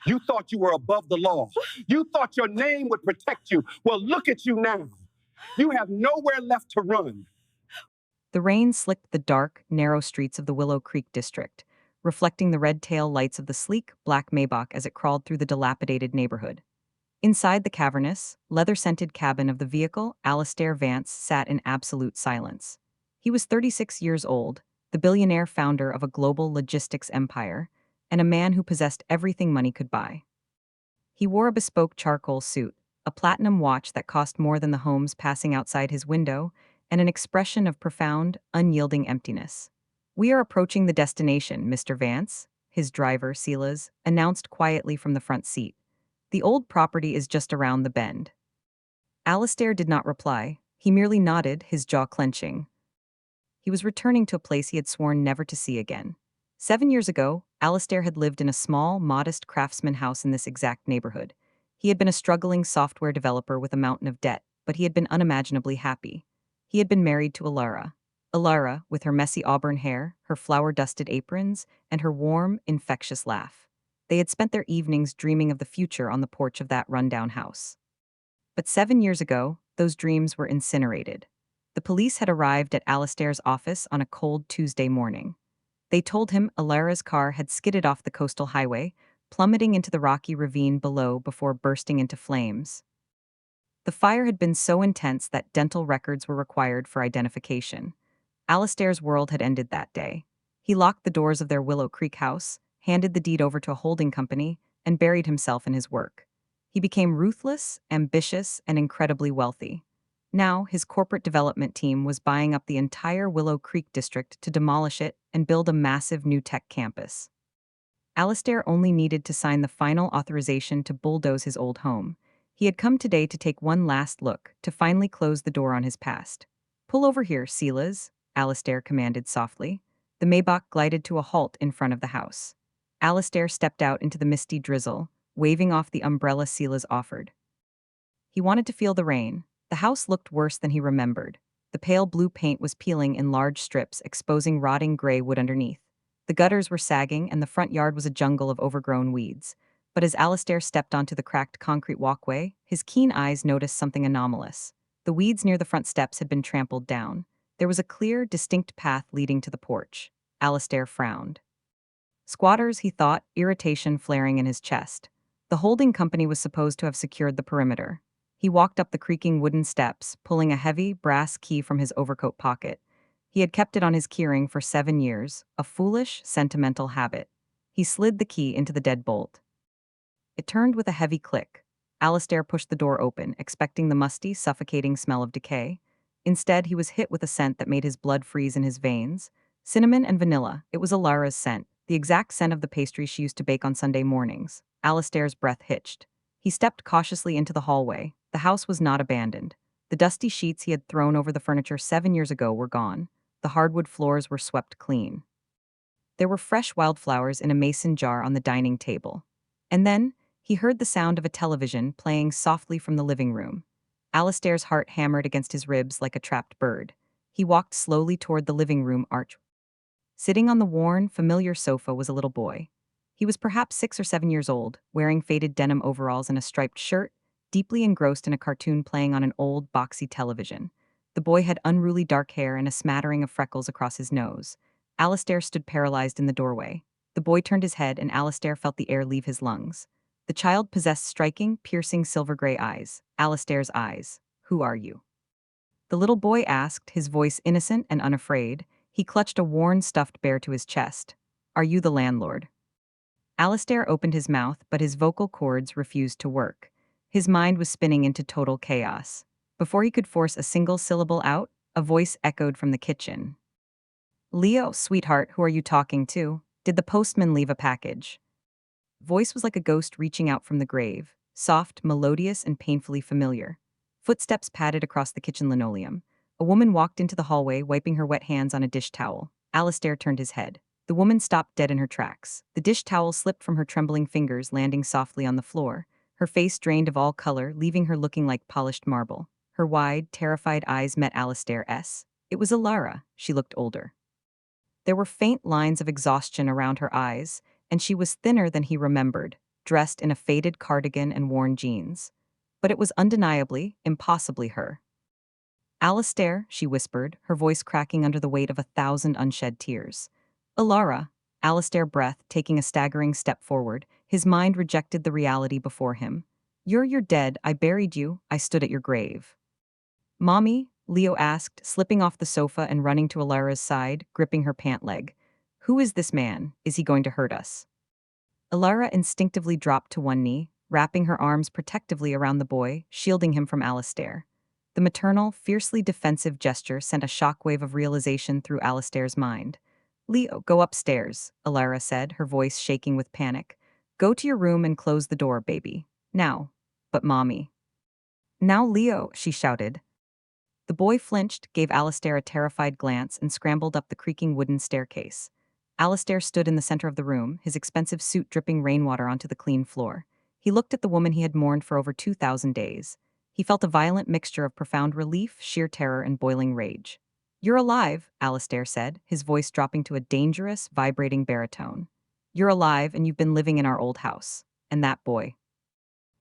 You thought you were above the law. You thought your name would protect you. Well, look at you now. You have nowhere left to run. The rain slicked the dark, narrow streets of the Willow Creek district, reflecting the red tail lights of the sleek, black Maybach as it crawled through the dilapidated neighborhood. Inside the cavernous, leather-scented cabin of the vehicle, Alastair Vance sat in absolute silence. He was 36 years old, the billionaire founder of a global logistics empire, and a man who possessed everything money could buy. He wore a bespoke charcoal suit, a platinum watch that cost more than the homes passing outside his window, and an expression of profound, unyielding emptiness. "We are approaching the destination, Mr. Vance," his driver, Silas, announced quietly from the front seat. "The old property is just around the bend." Alastair did not reply. He merely nodded, his jaw clenching. He was returning to a place he had sworn never to see again. 7 years ago, Alastair had lived in a small, modest craftsman house in this exact neighborhood. He had been a struggling software developer with a mountain of debt, but he had been unimaginably happy. He had been married to Alara. Alara, with her messy auburn hair, her flower-dusted aprons, and her warm, infectious laugh. They had spent their evenings dreaming of the future on the porch of that rundown house. But 7 years ago, those dreams were incinerated. The police had arrived at Alastair's office on a cold Tuesday morning. They told him Alara's car had skidded off the coastal highway, plummeting into the rocky ravine below before bursting into flames. The fire had been so intense that dental records were required for identification. Alastair's world had ended that day. He locked the doors of their Willow Creek house, handed the deed over to a holding company, and buried himself in his work. He became ruthless, ambitious, and incredibly wealthy. Now, his corporate development team was buying up the entire Willow Creek district to demolish it and build a massive new tech campus. Alastair only needed to sign the final authorization to bulldoze his old home. He had come today to take one last look, to finally close the door on his past. "Pull over here, Silas," Alastair commanded softly. The Maybach glided to a halt in front of the house. Alastair stepped out into the misty drizzle, waving off the umbrella Silas offered. He wanted to feel the rain. The house looked worse than he remembered. The pale blue paint was peeling in large strips, exposing rotting gray wood underneath. The gutters were sagging, and the front yard was a jungle of overgrown weeds. But as Alastair stepped onto the cracked concrete walkway, his keen eyes noticed something anomalous. The weeds near the front steps had been trampled down. There was a clear, distinct path leading to the porch. Alastair frowned. Squatters, he thought, irritation flaring in his chest. The holding company was supposed to have secured the perimeter. He walked up the creaking wooden steps, pulling a heavy, brass key from his overcoat pocket. He had kept it on his keyring for 7 years, a foolish, sentimental habit. He slid the key into the deadbolt. It turned with a heavy click. Alastair pushed the door open, expecting the musty, suffocating smell of decay. Instead, he was hit with a scent that made his blood freeze in his veins. Cinnamon and vanilla. It was Alara's scent, the exact scent of the pastry she used to bake on Sunday mornings. Alastair's breath hitched. He stepped cautiously into the hallway. The house was not abandoned. The dusty sheets he had thrown over the furniture 7 years ago were gone. The hardwood floors were swept clean. There were fresh wildflowers in a mason jar on the dining table. And then, he heard the sound of a television playing softly from the living room. Alastair's heart hammered against his ribs like a trapped bird. He walked slowly toward the living room arch. Sitting on the worn, familiar sofa was a little boy. He was perhaps 6 or 7 years old, wearing faded denim overalls and a striped shirt, deeply engrossed in a cartoon playing on an old, boxy television. The boy had unruly dark hair and a smattering of freckles across his nose. Alastair stood paralyzed in the doorway. The boy turned his head, and Alastair felt the air leave his lungs. The child possessed striking, piercing silver-gray eyes. Alastair's eyes. "Who are you?" The little boy asked, his voice innocent and unafraid. He clutched a worn stuffed bear to his chest. "Are you the landlord?" Alastair opened his mouth, but his vocal cords refused to work. His mind was spinning into total chaos. Before he could force a single syllable out, a voice echoed from the kitchen. "Leo, sweetheart, who are you talking to? Did the postman leave a package?" Voice was like a ghost reaching out from the grave, soft, melodious, and painfully familiar. Footsteps padded across the kitchen linoleum. A woman walked into the hallway, wiping her wet hands on a dish towel. Alastair turned his head. The woman stopped dead in her tracks. The dish towel slipped from her trembling fingers, landing softly on the floor. Her face drained of all color, leaving her looking like polished marble. Her wide, terrified eyes met Alastair's. It was Alara. She looked older. There were faint lines of exhaustion around her eyes, and she was thinner than he remembered. dressed in a faded cardigan and worn jeans. But it was undeniably, impossibly her. Alistair, she whispered, her voice cracking under the weight of 1,000 unshed tears. Alara, Alistair breathed, taking a staggering step forward. His mind rejected the reality before him. You're dead, I buried you, I stood at your grave. Mommy? Leo asked, slipping off the sofa and running to Alara's side, gripping her pant leg. Who is this man? Is he going to hurt us? Alara instinctively dropped to one knee, wrapping her arms protectively around the boy, shielding him from Alistair. The maternal, fiercely defensive gesture sent a shockwave of realization through Alistair's mind. Leo, go upstairs, Alara said, her voice shaking with panic. Go to your room and close the door, baby. Now. But Mommy. Now, Leo, she shouted. The boy flinched, gave Alistair a terrified glance, and scrambled up the creaking wooden staircase. Alistair stood in the center of the room, his expensive suit dripping rainwater onto the clean floor. He looked at the woman he had mourned for over 2,000 days. He felt a violent mixture of profound relief, sheer terror, and boiling rage. You're alive, Alistair said, his voice dropping to a dangerous, vibrating baritone. You're alive, and you've been living in our old house. And that boy.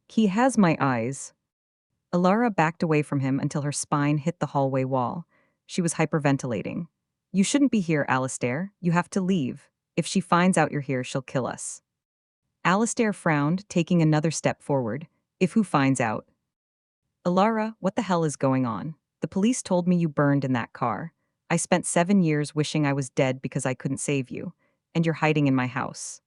He has my eyes. Alara backed away from him until her spine hit the hallway wall. She was hyperventilating. You shouldn't be here, Alistair. You have to leave. If she finds out you're here, she'll kill us. Alistair frowned, taking another step forward. If who finds out? Alara, what the hell is going on? The police told me you burned in that car. I spent 7 years wishing I was dead because I couldn't save you. And you're hiding in my house.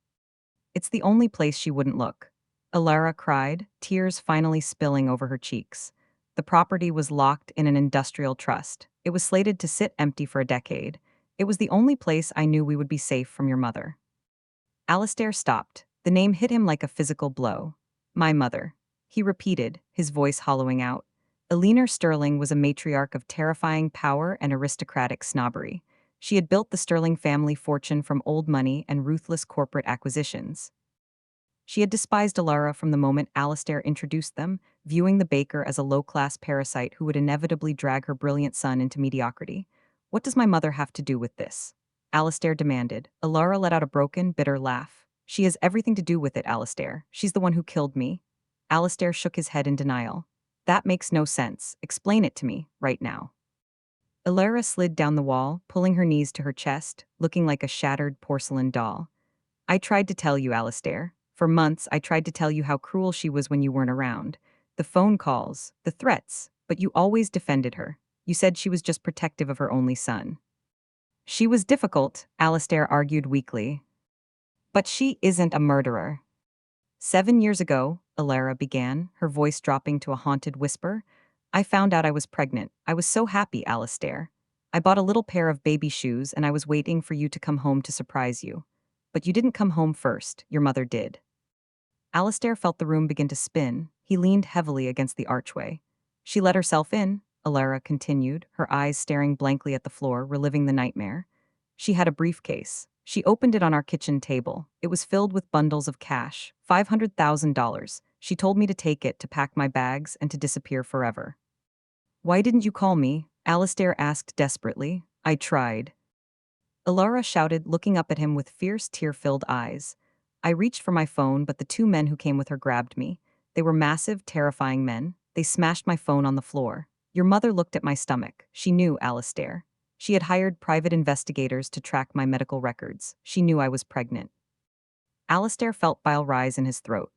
It's the only place she wouldn't look. Alara cried, tears finally spilling over her cheeks. The property was locked in an industrial trust. It was slated to sit empty for a decade. It was the only place I knew we would be safe from your mother. Alistair stopped. The name hit him like a physical blow. My mother. He repeated, his voice hollowing out. Eleanor Sterling was a matriarch of terrifying power and aristocratic snobbery. She had built the Sterling family fortune from old money and ruthless corporate acquisitions. She had despised Alara from the moment Alistair introduced them, viewing the baker as a low-class parasite who would inevitably drag her brilliant son into mediocrity. What does my mother have to do with this? Alistair demanded. Alara let out a broken, bitter laugh. She has everything to do with it, Alistair. She's the one who killed me. Alistair shook his head in denial. That makes no sense. Explain it to me, right now. Alara slid down the wall, pulling her knees to her chest, looking like a shattered porcelain doll. I tried to tell you, Alistair. For months, I tried to tell you how cruel she was when you weren't around. The phone calls, the threats, but you always defended her. You said she was just protective of her only son. She was difficult, Alistair argued weakly. But she isn't a murderer. 7 years ago, Alara began, her voice dropping to a haunted whisper, I found out I was pregnant. I was so happy, Alistair. I bought a little pair of baby shoes and I was waiting for you to come home to surprise you. But you didn't come home first, your mother did. Alistair felt the room begin to spin. He leaned heavily against the archway. She let herself in, Alara continued, her eyes staring blankly at the floor, reliving the nightmare. She had a briefcase. She opened it on our kitchen table. It was filled with bundles of cash, $500,000. She told me to take it, to pack my bags, and to disappear forever. Why didn't you call me? Alistair asked desperately. I tried. Alara shouted, looking up at him with fierce, tear-filled eyes. I reached for my phone, but the 2 men who came with her grabbed me. They were massive, terrifying men. They smashed my phone on the floor. Your mother looked at my stomach. She knew, Alistair. She had hired private investigators to track my medical records. She knew I was pregnant. Alistair felt bile rise in his throat.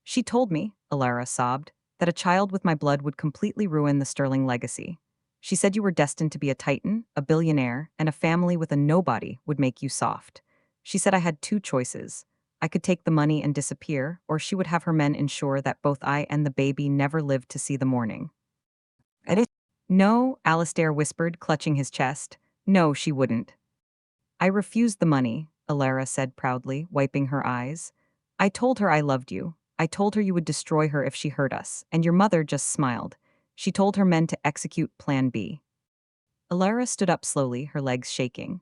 She told me, Alara sobbed, that a child with my blood would completely ruin the Sterling legacy. She said you were destined to be a titan, a billionaire, and a family with a nobody would make you soft. She said I had 2 choices. I could take the money and disappear, or she would have her men ensure that both I and the baby never lived to see the morning. No, Alistair whispered, clutching his chest. No, she wouldn't. I refused the money, Alara said proudly, wiping her eyes. I told her I loved you. I told her you would destroy her if she hurt us, and your mother just smiled. She told her men to execute Plan B. Alara stood up slowly, her legs shaking.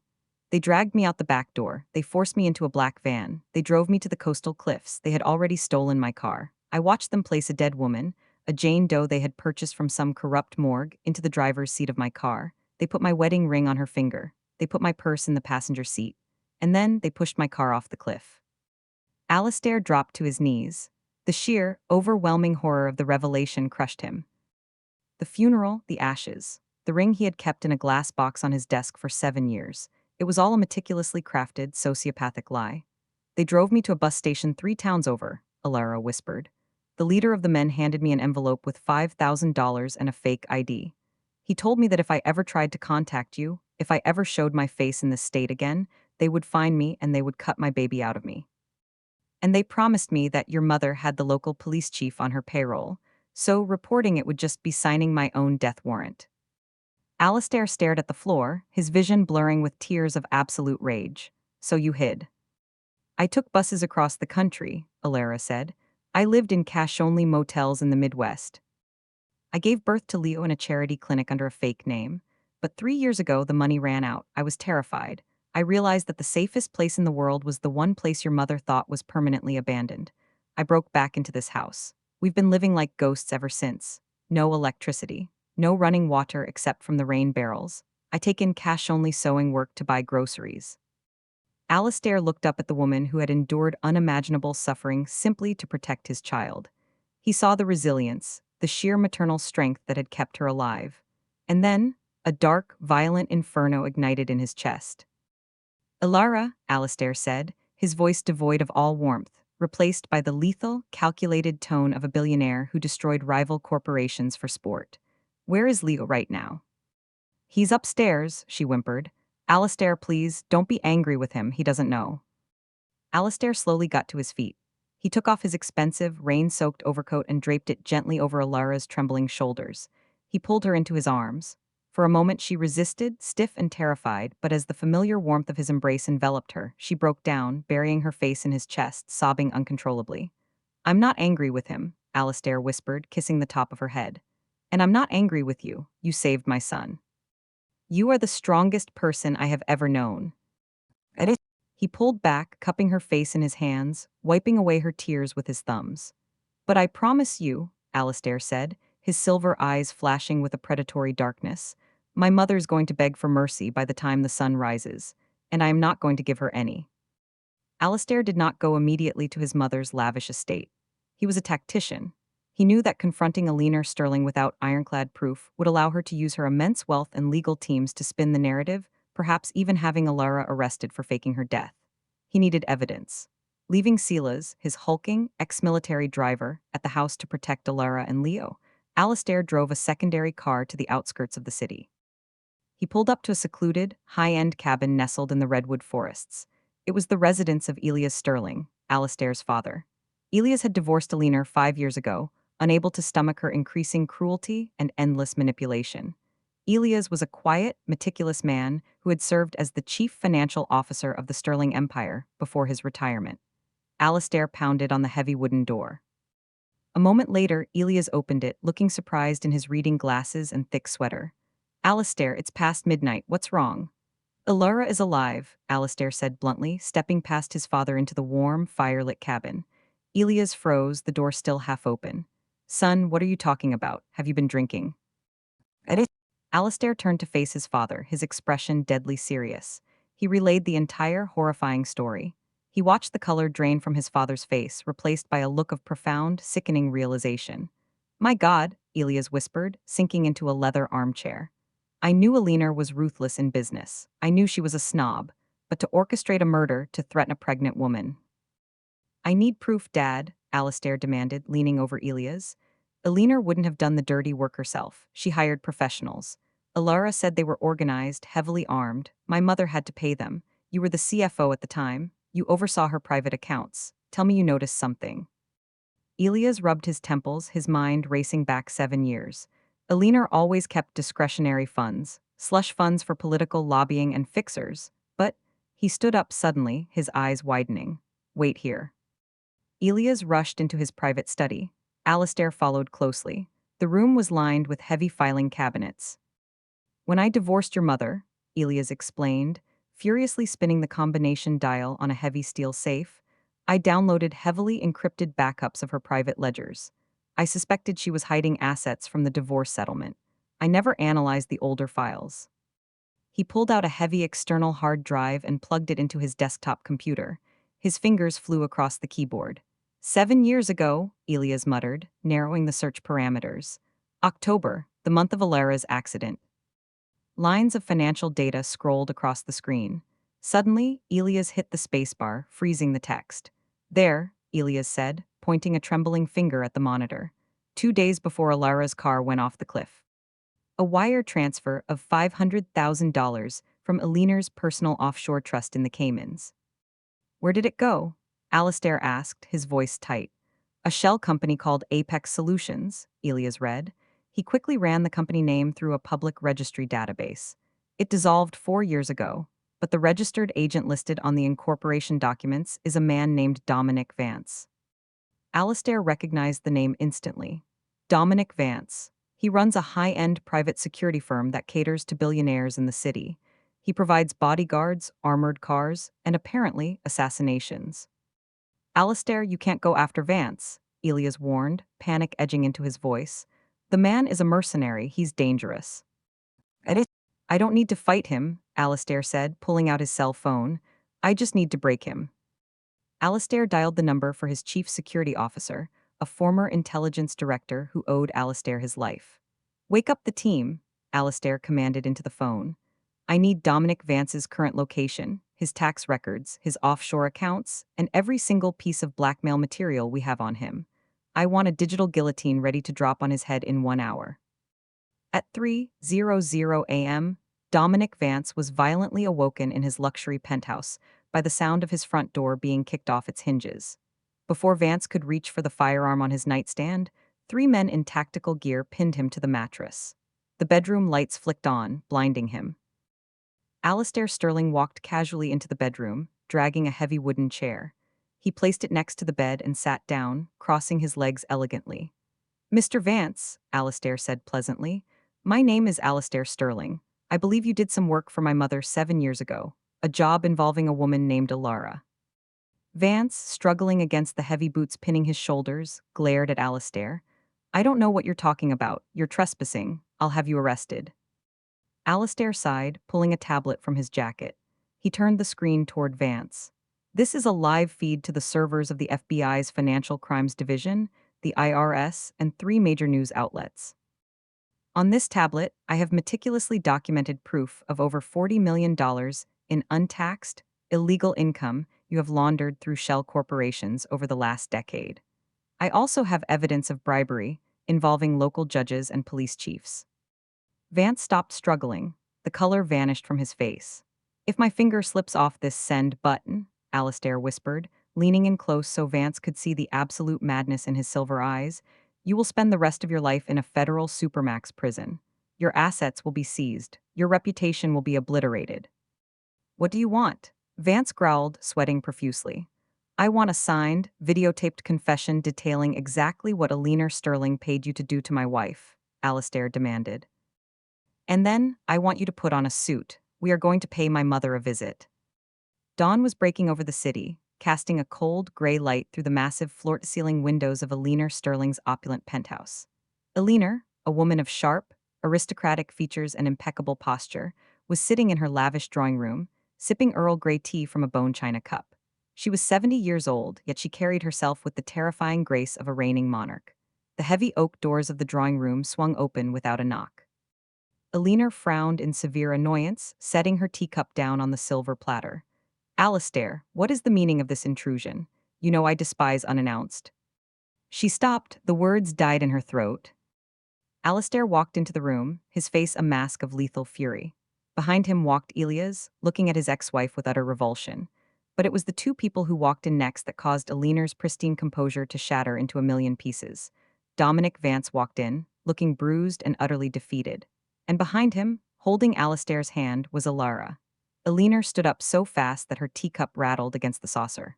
They dragged me out the back door. They forced me into a black van. They drove me to the coastal cliffs. They had already stolen my car. I watched them place a dead woman, a Jane Doe they had purchased from some corrupt morgue, into the driver's seat of my car. They put my wedding ring on her finger. They put my purse in the passenger seat. And then they pushed my car off the cliff. Alistair dropped to his knees. The sheer, overwhelming horror of the revelation crushed him. The funeral, the ashes, the ring he had kept in a glass box on his desk for 7 years. It was all a meticulously crafted, sociopathic lie. They drove me to a bus station 3 towns over, Alara whispered. The leader of the men handed me an envelope with $5,000 and a fake ID. He told me that if I ever tried to contact you, if I ever showed my face in this state again, they would find me and they would cut my baby out of me. And they promised me that your mother had the local police chief on her payroll, so reporting it would just be signing my own death warrant. Alistair stared at the floor, his vision blurring with tears of absolute rage. So you hid. I took buses across the country, Alara said. I lived in cash-only motels in the Midwest. I gave birth to Leo in a charity clinic under a fake name. But 3 years ago, the money ran out. I was terrified. I realized that the safest place in the world was the one place your mother thought was permanently abandoned. I broke back into this house. We've been living like ghosts ever since. No electricity. No running water except from the rain barrels. I take in cash-only sewing work to buy groceries. Alistair looked up at the woman who had endured unimaginable suffering simply to protect his child. He saw the resilience, the sheer maternal strength that had kept her alive. And then, a dark, violent inferno ignited in his chest. Alara, Alistair said, his voice devoid of all warmth, replaced by the lethal, calculated tone of a billionaire who destroyed rival corporations for sport. Where is Leo right now? He's upstairs, she whimpered. Alistair, please, don't be angry with him, he doesn't know. Alistair slowly got to his feet. He took off his expensive, rain-soaked overcoat and draped it gently over Alara's trembling shoulders. He pulled her into his arms. For a moment she resisted, stiff and terrified, but as the familiar warmth of his embrace enveloped her, she broke down, burying her face in his chest, sobbing uncontrollably. I'm not angry with him, Alistair whispered, kissing the top of her head. And I'm not angry with you. You saved my son. You are the strongest person I have ever known. He pulled back, cupping her face in his hands, wiping away her tears with his thumbs. But I promise you, Alistair said, his silver eyes flashing with a predatory darkness, my mother's going to beg for mercy by the time the sun rises, and I am not going to give her any. Alistair did not go immediately to his mother's lavish estate. He was a tactician. He knew that confronting Eleanor Sterling without ironclad proof would allow her to use her immense wealth and legal teams to spin the narrative, perhaps even having Alara arrested for faking her death. He needed evidence. Leaving Silas, his hulking, ex-military driver, at the house to protect Alara and Leo, Alistair drove a secondary car to the outskirts of the city. He pulled up to a secluded, high-end cabin nestled in the redwood forests. It was the residence of Elias Sterling, Alistair's father. Elias had divorced Eleanor 5 years ago, unable to stomach her increasing cruelty and endless manipulation. Elias was a quiet, meticulous man who had served as the chief financial officer of the Sterling Empire before his retirement. Alistair pounded on the heavy wooden door. A moment later, Elias opened it, looking surprised in his reading glasses and thick sweater. Alistair, it's past midnight. What's wrong? Alara is alive, Alistair said bluntly, stepping past his father into the warm, fire-lit cabin. Elias froze, the door still half open. Son, what are you talking about? Have you been drinking? Alistair turned to face his father, his expression deadly serious. He relayed the entire horrifying story. He watched the color drain from his father's face, replaced by a look of profound, sickening realization. My God, Elias whispered, sinking into a leather armchair. I knew Eleanor was ruthless in business. I knew she was a snob. But to orchestrate a murder, to threaten a pregnant woman. I need proof, Dad, Alistair demanded, leaning over Elias. Eleanor wouldn't have done the dirty work herself. She hired professionals. Alara said they were organized, heavily armed. My mother had to pay them. You were the CFO at the time. You oversaw her private accounts. Tell me you noticed something. Elias rubbed his temples, his mind racing back 7 years. Eleanor always kept discretionary funds, slush funds for political lobbying and fixers. But he stood up suddenly, his eyes widening. Wait here. Elias rushed into his private study. Alistair followed closely. The room was lined with heavy filing cabinets. When I divorced your mother, Elias explained, furiously spinning the combination dial on a heavy steel safe, I downloaded heavily encrypted backups of her private ledgers. I suspected she was hiding assets from the divorce settlement. I never analyzed the older files. He pulled out a heavy external hard drive and plugged it into his desktop computer. His fingers flew across the keyboard. 7 years ago, Elias muttered, narrowing the search parameters. October, the month of Alara's accident. Lines of financial data scrolled across the screen. Suddenly, Elias hit the spacebar, freezing the text. There, Elias said, pointing a trembling finger at the monitor. 2 days before Alara's car went off the cliff. A wire transfer of $500,000 from Elinar's personal offshore trust in the Caymans. Where did it go? Alistair asked, his voice tight. A shell company called Apex Solutions, Elias read. He quickly ran the company name through a public registry database. It dissolved 4 years ago, but the registered agent listed on the incorporation documents is a man named Dominic Vance. Alistair recognized the name instantly. Dominic Vance. He runs a high-end private security firm that caters to billionaires in the city. He provides bodyguards, armored cars, and apparently assassinations. Alistair, you can't go after Vance, Elias warned, panic edging into his voice. The man is a mercenary, he's dangerous. I don't need to fight him, Alistair said, pulling out his cell phone. I just need to break him. Alistair dialed the number for his chief security officer, a former intelligence director who owed Alistair his life. Wake up the team, Alistair commanded into the phone. I need Dominic Vance's current location, his tax records, his offshore accounts, and every single piece of blackmail material we have on him. I want a digital guillotine ready to drop on his head in 1 hour. At 3:00 a.m., Dominic Vance was violently awoken in his luxury penthouse by the sound of his front door being kicked off its hinges. Before Vance could reach for the firearm on his nightstand, 3 men in tactical gear pinned him to the mattress. The bedroom lights flicked on, blinding him. Alistair Sterling walked casually into the bedroom, dragging a heavy wooden chair. He placed it next to the bed and sat down, crossing his legs elegantly. Mr. Vance, Alistair said pleasantly, my name is Alistair Sterling. I believe you did some work for my mother 7 years ago, a job involving a woman named Alara. Vance, struggling against the heavy boots pinning his shoulders, glared at Alistair. I don't know what you're talking about. You're trespassing. I'll have you arrested. Alistair sighed, pulling a tablet from his jacket. He turned the screen toward Vance. This is a live feed to the servers of the FBI's Financial Crimes Division, the IRS, and 3 major news outlets. On this tablet, I have meticulously documented proof of over $40 million in untaxed, illegal income you have laundered through shell corporations over the last decade. I also have evidence of bribery involving local judges and police chiefs. Vance stopped struggling. The color vanished from his face. If my finger slips off this send button, Alistair whispered, leaning in close so Vance could see the absolute madness in his silver eyes, you will spend the rest of your life in a federal supermax prison. Your assets will be seized. Your reputation will be obliterated. What do you want? Vance growled, sweating profusely. I want a signed, videotaped confession detailing exactly what Elinor Sterling paid you to do to my wife, Alistair demanded. And then, I want you to put on a suit. We are going to pay my mother a visit. Dawn was breaking over the city, casting a cold, gray light through the massive floor-to-ceiling windows of Elinor Sterling's opulent penthouse. Elinor, a woman of sharp, aristocratic features and impeccable posture, was sitting in her lavish drawing room, sipping Earl Grey tea from a bone china cup. She was 70 years old, yet she carried herself with the terrifying grace of a reigning monarch. The heavy oak doors of the drawing room swung open without a knock. Elinor frowned in severe annoyance, setting her teacup down on the silver platter. Alistair, what is the meaning of this intrusion? You know I despise unannounced. She stopped, the words died in her throat. Alistair walked into the room, his face a mask of lethal fury. Behind him walked Elias, looking at his ex-wife with utter revulsion. But it was the 2 people who walked in next that caused Elinor's pristine composure to shatter into a million pieces. Dominic Vance walked in, looking bruised and utterly defeated. And behind him, holding Alistair's hand, was Alara. Elinor stood up so fast that her teacup rattled against the saucer.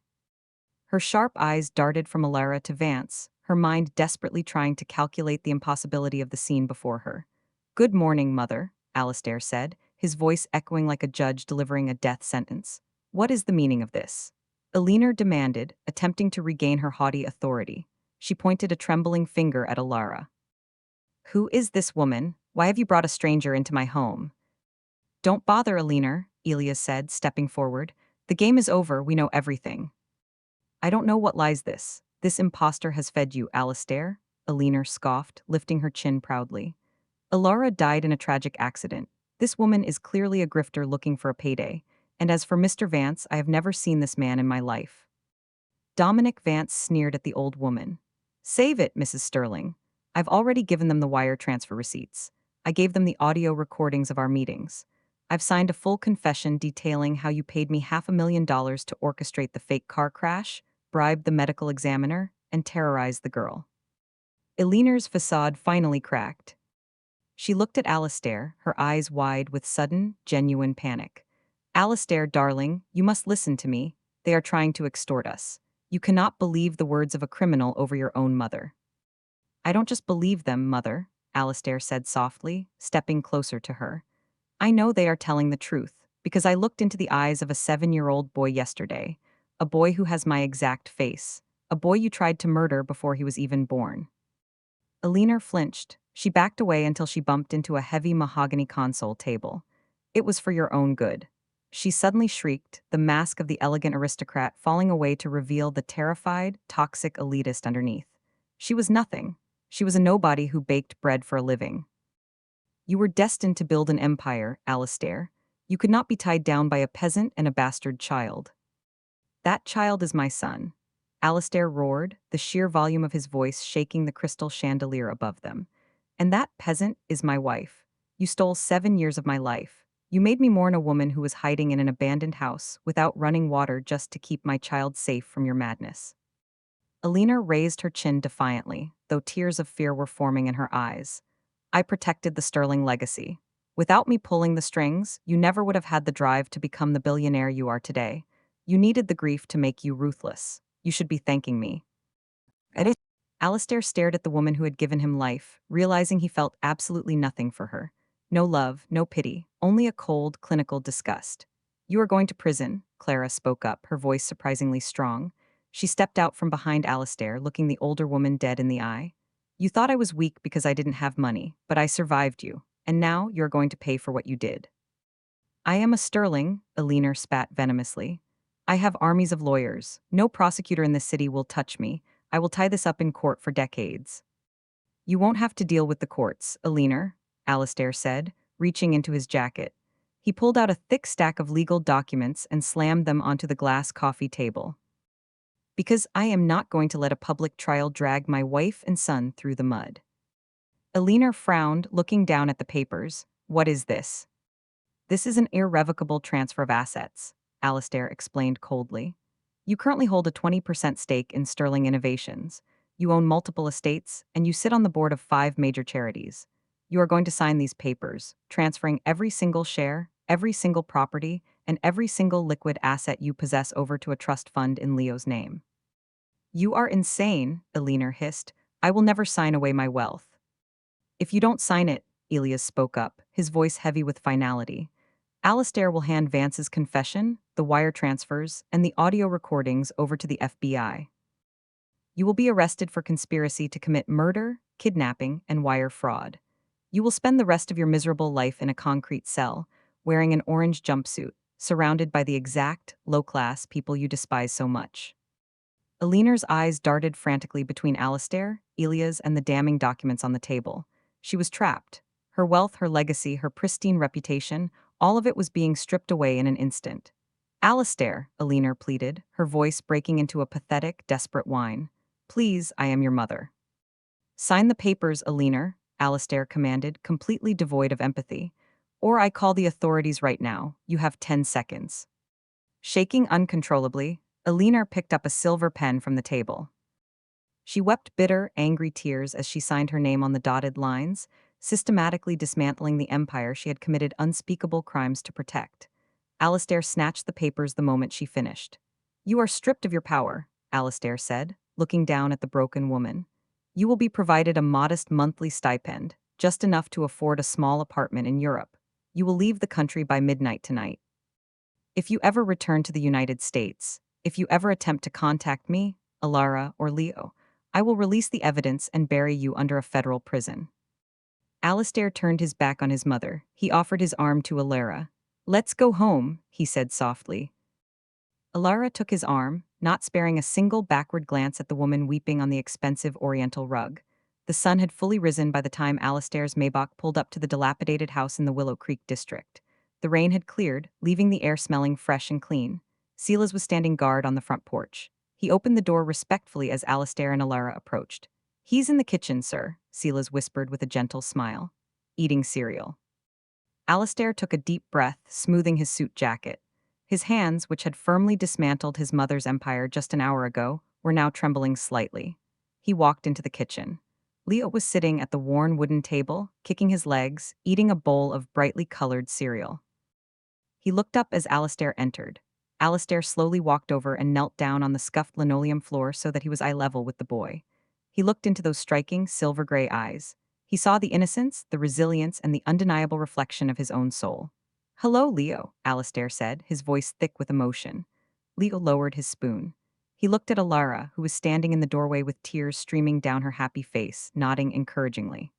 Her sharp eyes darted from Alara to Vance, her mind desperately trying to calculate the impossibility of the scene before her. Good morning, Mother, Alistair said, his voice echoing like a judge delivering a death sentence. What is the meaning of this? Elinor demanded, attempting to regain her haughty authority. She pointed a trembling finger at Alara. Who is this woman? Why have you brought a stranger into my home? Don't bother, Elinor, Elias said, stepping forward. The game is over, we know everything. I don't know what lies this. This impostor has fed you, Alistair, Alina scoffed, lifting her chin proudly. Alara died in a tragic accident. This woman is clearly a grifter looking for a payday. And as for Mr. Vance, I have never seen this man in my life. Dominic Vance sneered at the old woman. Save it, Mrs. Sterling. I've already given them the wire transfer receipts. I gave them the audio recordings of our meetings. I've signed a full confession detailing how you paid me $500,000 to orchestrate the fake car crash, bribed the medical examiner, and terrorized the girl. Elinor's facade finally cracked. She looked at Alistair, her eyes wide with sudden, genuine panic. Alistair, darling, you must listen to me. They are trying to extort us. You cannot believe the words of a criminal over your own mother. I don't just believe them, mother, Alistair said softly, stepping closer to her. I know they are telling the truth, because I looked into the eyes of a 7-year-old boy yesterday, a boy who has my exact face, a boy you tried to murder before he was even born. Alina flinched. She backed away until she bumped into a heavy mahogany console table. It was for your own good. She suddenly shrieked, the mask of the elegant aristocrat falling away to reveal the terrified, toxic elitist underneath. She was nothing. She was a nobody who baked bread for a living. You were destined to build an empire, Alistair. You could not be tied down by a peasant and a bastard child. That child is my son. Alistair roared, the sheer volume of his voice shaking the crystal chandelier above them. And that peasant is my wife. You stole 7 years of my life. You made me mourn a woman who was hiding in an abandoned house without running water just to keep my child safe from your madness. Alina raised her chin defiantly, though tears of fear were forming in her eyes. I protected the Sterling legacy. Without me pulling the strings, you never would have had the drive to become the billionaire you are today. You needed the grief to make you ruthless. You should be thanking me. Alistair stared at the woman who had given him life, realizing he felt absolutely nothing for her. No love, no pity, only a cold, clinical disgust. You are going to prison, Clara spoke up, her voice surprisingly strong. She stepped out from behind Alistair, looking the older woman dead in the eye. You thought I was weak because I didn't have money, but I survived you, and now you're going to pay for what you did. I am a Sterling, Alina spat venomously. I have armies of lawyers. No prosecutor in this city will touch me. I will tie this up in court for decades. You won't have to deal with the courts, Alina, Alistair said, reaching into his jacket. He pulled out a thick stack of legal documents and slammed them onto the glass coffee table. Because I am not going to let a public trial drag my wife and son through the mud. Alina frowned, looking down at the papers. What is this? This is an irrevocable transfer of assets, Alistair explained coldly. You currently hold a 20% stake in Sterling Innovations. You own multiple estates, and you sit on the board of 5 major charities. You are going to sign these papers, transferring every single share, every single property, and every single liquid asset you possess over to a trust fund in Leo's name. You are insane, Alina hissed. I will never sign away my wealth. If you don't sign it, Elias spoke up, his voice heavy with finality. Alistair will hand Vance's confession, the wire transfers, and the audio recordings over to the FBI. You will be arrested for conspiracy to commit murder, kidnapping, and wire fraud. You will spend the rest of your miserable life in a concrete cell, wearing an orange jumpsuit, surrounded by the exact, low-class people you despise so much. Alina's eyes darted frantically between Alistair, Elias, and the damning documents on the table. She was trapped. Her wealth, her legacy, her pristine reputation, all of it was being stripped away in an instant. Alistair, Alina pleaded, her voice breaking into a pathetic, desperate whine. Please, I am your mother. Sign the papers, Alina, Alistair commanded, completely devoid of empathy. Or I call the authorities right now. You have 10 seconds. Shaking uncontrollably, Alina picked up a silver pen from the table. She wept bitter, angry tears as she signed her name on the dotted lines, systematically dismantling the empire she had committed unspeakable crimes to protect. Alistair snatched the papers the moment she finished. You are stripped of your power, Alistair said, looking down at the broken woman. You will be provided a modest monthly stipend, just enough to afford a small apartment in Europe. You will leave the country by midnight tonight. If you ever return to the United States, if you ever attempt to contact me, Alara, or Leo, I will release the evidence and bury you under a federal prison. Alistair turned his back on his mother. He offered his arm to Alara. Let's go home, he said softly. Alara took his arm, not sparing a single backward glance at the woman weeping on the expensive oriental rug. The sun had fully risen by the time Alastair's Maybach pulled up to the dilapidated house in the Willow Creek district. The rain had cleared, leaving the air smelling fresh and clean. Silas was standing guard on the front porch. He opened the door respectfully as Alastair and Alara approached. "He's in the kitchen, sir," Silas whispered with a gentle smile. "Eating cereal." Alastair took a deep breath, smoothing his suit jacket. His hands, which had firmly dismantled his mother's empire just an hour ago, were now trembling slightly. He walked into the kitchen. Leo was sitting at the worn wooden table, kicking his legs, eating a bowl of brightly colored cereal. He looked up as Alastair entered. Alastair slowly walked over and knelt down on the scuffed linoleum floor so that he was eye level with the boy. He looked into those striking, silver-gray eyes. He saw the innocence, the resilience, and the undeniable reflection of his own soul. "Hello, Leo," Alastair said, his voice thick with emotion. Leo lowered his spoon. He looked at Alara, who was standing in the doorway with tears streaming down her happy face, nodding encouragingly.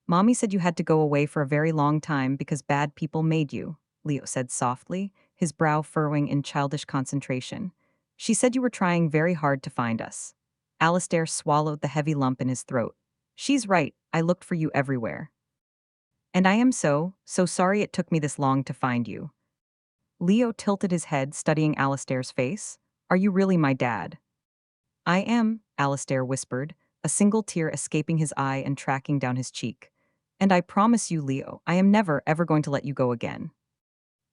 "Mommy said you had to go away for a very long time because bad people made you," Leo said softly, his brow furrowing in childish concentration. "She said you were trying very hard to find us." Alastair swallowed the heavy lump in his throat. "She's right, I looked for you everywhere. And I am so sorry it took me this long to find you." Leo tilted his head, studying Alastair's face. "Are you really my dad?" "I am," Alastair whispered, a single tear escaping his eye and tracking down his cheek. "And I promise you, Leo, I am never, ever going to let you go again."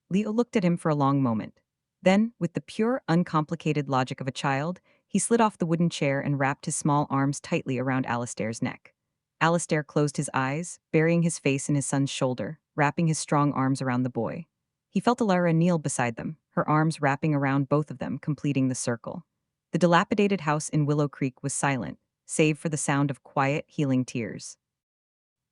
Leo looked at him for a long moment. Then, with the pure, uncomplicated logic of a child, he slid off the wooden chair and wrapped his small arms tightly around Alastair's neck. Alastair closed his eyes, burying his face in his son's shoulder, wrapping his strong arms around the boy. He felt Alara kneel beside them, her arms wrapping around both of them, completing the circle. The dilapidated house in Willow Creek was silent, save for the sound of quiet, healing tears.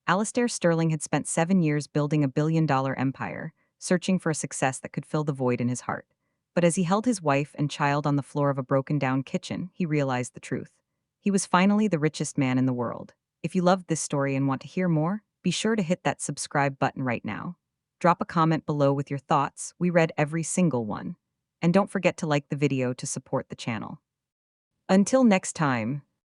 Alastair Sterling had spent 7 years building a billion-dollar empire, searching for a success that could fill the void in his heart. But as he held his wife and child on the floor of a broken-down kitchen, he realized the truth. He was finally the richest man in the world. If you loved this story and want to hear more, be sure to hit that subscribe button right now. Drop a comment below with your thoughts. We read every single one. And don't forget to like the video to support the channel. Until next time.